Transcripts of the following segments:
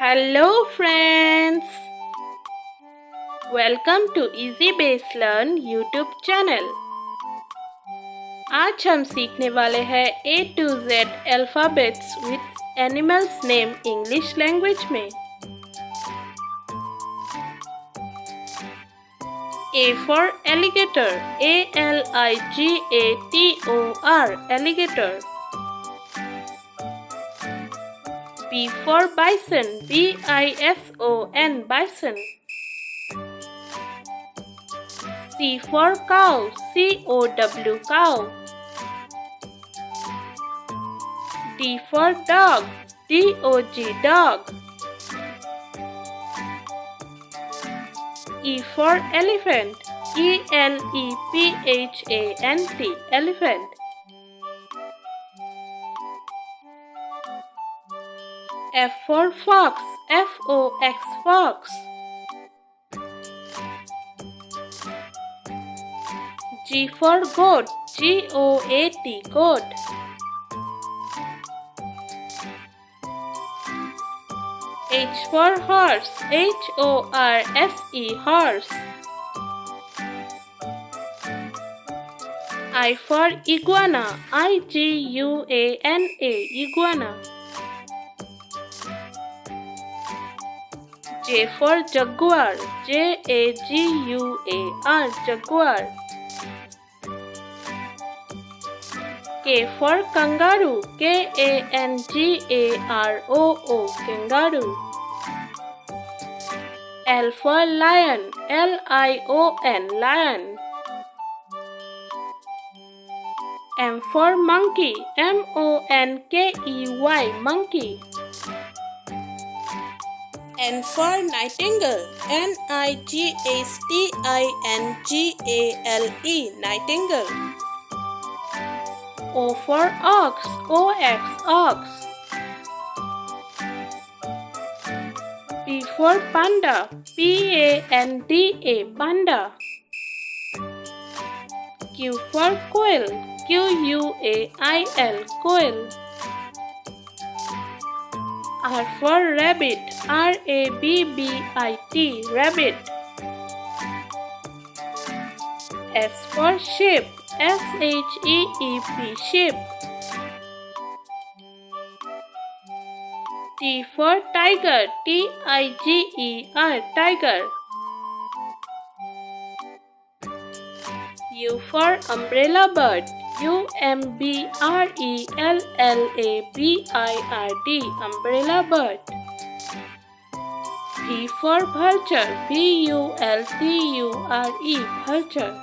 Hello friends, welcome to easy base learn YouTube channel. आज हम सीखने वाले हैं A to Z alphabets with animals name English language में। A for alligator, ALIGATOR, alligator. B for bison, BISON, bison. C for cow, COW, cow. D for dog, DOG, dog. E for elephant, ELEPHANT, elephant. F for fox, FOX, fox. G for goat, GOAT, goat. H for horse, HORSE, horse. I for iguana, IGUANA, iguana. J for jaguar, JAGUAR, jaguar. K for kangaroo, KANGAROO, kangaroo. L for lion, LION, lion. M for monkey, MONKEY, monkey. N for nightingale, NIGHTINGALE, nightingale. O for ox, OX, ox. P for panda, PANDA, panda. Q for quail, QUAIL, quail. R for rabbit, RABBIT, rabbit. S for sheep, SHEEP, sheep. T for tiger, TIGER, tiger. U for umbrella bird, UMBRELLABIRD, umbrella bird. V for vulture, VULTURE, vulture.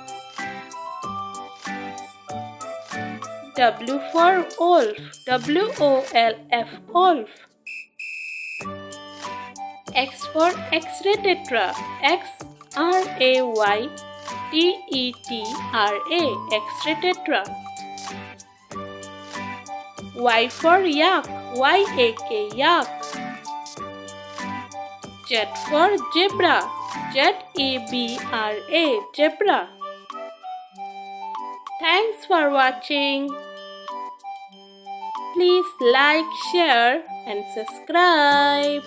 W for wolf, WOLF, wolf. X for X-ray tetra, XRAYTETRA, X-ray tetra. Y for yak, YAK, yak. Z for zebra, ZEBRA, zebra. Thanks for watching. Please like, share and subscribe.